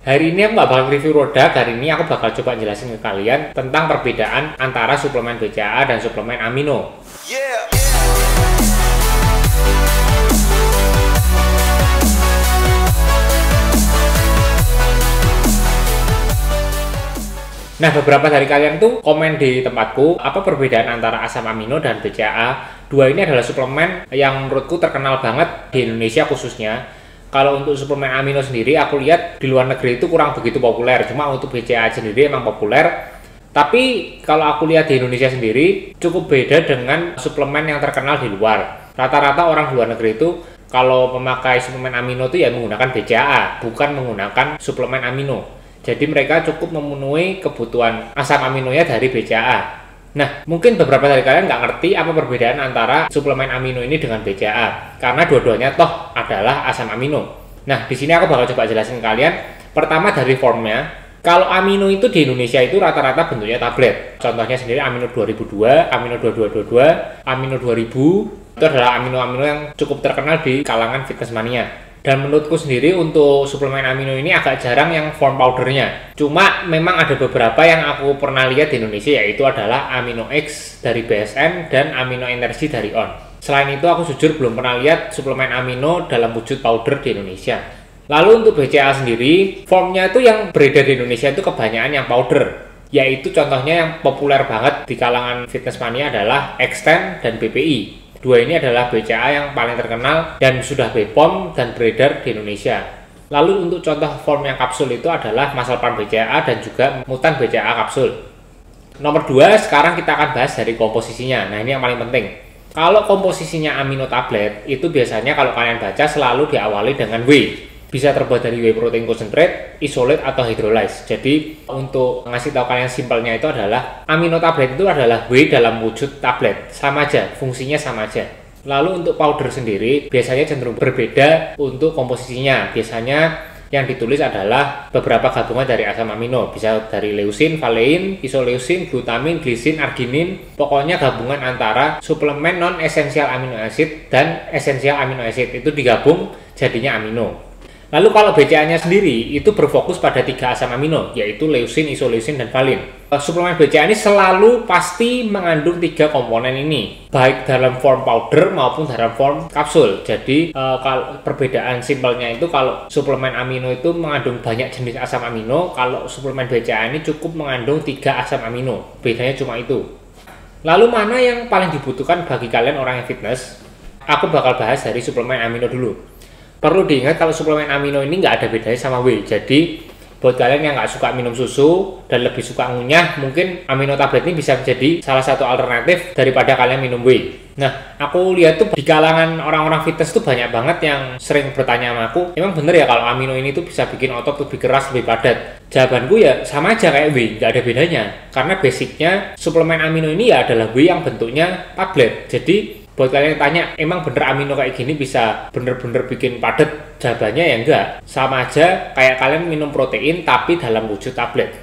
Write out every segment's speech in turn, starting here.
Hari ini aku nggak bakal review produk, hari ini aku bakal coba jelasin ke kalian tentang perbedaan antara suplemen BCAA dan suplemen amino. Nah, beberapa dari kalian tuh komen di tempatku, apa perbedaan antara asam amino dan BCAA. Dua ini adalah suplemen yang menurutku terkenal banget di Indonesia khususnya. Kalau untuk suplemen amino sendiri, aku lihat di luar negeri itu kurang begitu populer. Cuma untuk BCAA sendiri emang populer. Tapi kalau aku lihat di Indonesia sendiri, cukup beda dengan suplemen yang terkenal di luar. Rata-rata orang di luar negeri itu kalau memakai suplemen amino itu ya menggunakan BCAA, bukan menggunakan suplemen amino. Jadi mereka cukup memenuhi kebutuhan asam aminonya dari BCAA. Nah, mungkin beberapa dari kalian nggak ngerti apa perbedaan antara suplemen amino ini dengan BCAA, karena dua-duanya toh adalah asam amino. Nah, di sini aku bakal coba jelasin ke kalian. Pertama dari formnya, kalau amino itu di Indonesia itu rata-rata bentuknya tablet. Contohnya sendiri amino 2002, amino 2222, amino 2000, itu adalah amino-amino yang cukup terkenal di kalangan fitness mania. Dan menurutku sendiri untuk suplemen amino ini agak jarang yang form powdernya. Cuma memang ada beberapa yang aku pernah lihat di Indonesia, yaitu adalah Amino X dari BSN dan Amino Energy dari On. Selain itu aku jujur belum pernah lihat suplemen amino dalam wujud powder di Indonesia. Lalu untuk BCAA sendiri, formnya itu yang beredar di Indonesia itu kebanyakan yang powder. Yaitu contohnya yang populer banget di kalangan fitness mania adalah X10 dan BPI. Dua ini adalah BCAA yang paling terkenal dan sudah BPOM dan beredar di Indonesia. Lalu untuk contoh form yang kapsul itu adalah Masalpan BCAA dan juga Mutan BCAA kapsul. Nomor 2, sekarang kita akan bahas dari komposisinya. Nah, ini yang paling penting. Kalau komposisinya amino tablet, itu biasanya kalau kalian baca selalu diawali dengan whey. Bisa terbuat dari whey protein concentrate, isolate, atau hydrolyze. Jadi untuk ngasih tahu kalian simpelnya itu adalah amino tablet itu adalah whey dalam wujud tablet. Sama aja, fungsinya sama aja. Lalu untuk powder sendiri biasanya cenderung berbeda untuk komposisinya. Biasanya yang ditulis adalah beberapa gabungan dari asam amino. Bisa dari leusin, vallein, isoleusin, glutamin, glisin, arginin. Pokoknya gabungan antara suplemen non-esensial amino acid dan esensial amino acid. Itu digabung jadinya amino. Lalu kalau BCAA-nya sendiri itu berfokus pada 3 asam amino, yaitu leusin, isoleusin, dan valin. Suplemen BCAA ini selalu pasti mengandung 3 komponen ini, baik dalam form powder maupun dalam form kapsul. Jadi kalau perbedaan simpelnya itu kalau suplemen amino itu mengandung banyak jenis asam amino, kalau suplemen BCAA ini cukup mengandung 3 asam amino. Bedanya cuma itu. Lalu mana yang paling dibutuhkan bagi kalian orang yang fitness? Aku bakal bahas dari suplemen amino dulu. Perlu diingat kalau suplemen amino ini nggak ada bedanya sama whey. Jadi buat kalian yang nggak suka minum susu dan lebih suka ngunyah, mungkin amino tablet ini bisa menjadi salah satu alternatif daripada kalian minum whey. Nah, aku lihat tuh di kalangan orang-orang fitness tuh banyak banget yang sering bertanya sama aku, emang bener ya kalau amino ini tuh bisa bikin otot lebih keras, lebih padat? Jawabanku ya sama aja kayak whey, nggak ada bedanya. Karena basicnya suplemen amino ini ya adalah whey yang bentuknya tablet. Jadi buat kalian yang tanya, emang bener amino kayak gini bisa bener-bener bikin padat? Jawabannya ya enggak. Sama aja kayak kalian minum protein tapi dalam wujud tablet.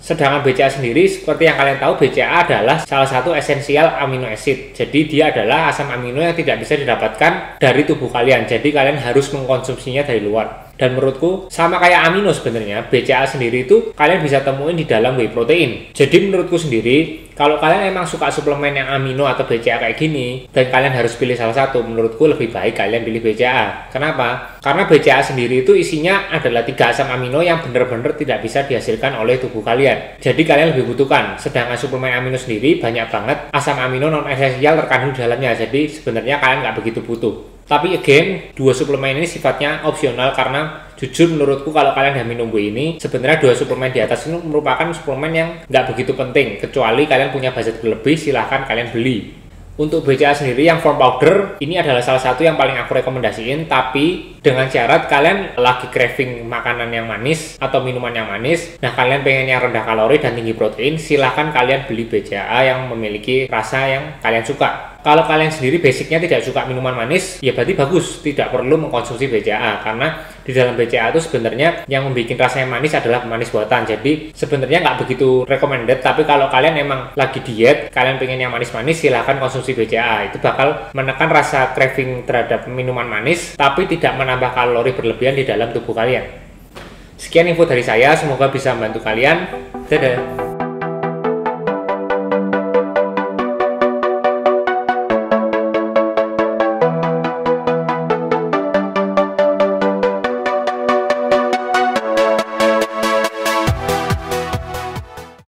Sedangkan BCAA sendiri, seperti yang kalian tahu, BCAA adalah salah satu esensial amino acid. Jadi dia adalah asam amino yang tidak bisa didapatkan dari tubuh kalian. Jadi kalian harus mengkonsumsinya dari luar. Dan menurutku sama kayak amino sebenarnya, BCAA sendiri itu kalian bisa temuin di dalam whey protein. Jadi menurutku sendiri, kalau kalian emang suka suplemen yang amino atau BCAA kayak gini, dan kalian harus pilih salah satu, menurutku lebih baik kalian pilih BCAA. Kenapa? Karena BCAA sendiri itu isinya adalah 3 asam amino yang benar-benar tidak bisa dihasilkan oleh tubuh kalian. Jadi kalian lebih butuhkan. Sedangkan suplemen amino sendiri banyak banget asam amino non-esensial terkandung di dalamnya. Jadi sebenarnya kalian nggak begitu butuh. Tapi again, 2 suplemen ini sifatnya opsional karena jujur menurutku kalau kalian udah minum whey ini, sebenarnya 2 suplemen di atas ini merupakan suplemen yang nggak begitu penting. Kecuali kalian punya budget berlebih, silahkan kalian beli. Untuk BCAA sendiri yang form powder, ini adalah salah satu yang paling aku rekomendasiin, tapi dengan syarat kalian lagi craving makanan yang manis atau minuman yang manis, nah kalian pengen yang rendah kalori dan tinggi protein, silahkan kalian beli BCAA yang memiliki rasa yang kalian suka. Kalau kalian sendiri basicnya tidak suka minuman manis, ya berarti bagus, tidak perlu mengkonsumsi BCAA, karena di dalam BCAA itu sebenarnya yang membuat rasanya manis adalah pemanis buatan. Jadi sebenarnya nggak begitu recommended, tapi kalau kalian emang lagi diet, kalian pengen yang manis-manis, silahkan konsumsi BCAA. Itu bakal menekan rasa craving terhadap minuman manis, tapi tidak menambah kalori berlebihan di dalam tubuh kalian. Sekian info dari saya, semoga bisa membantu kalian. Dadah.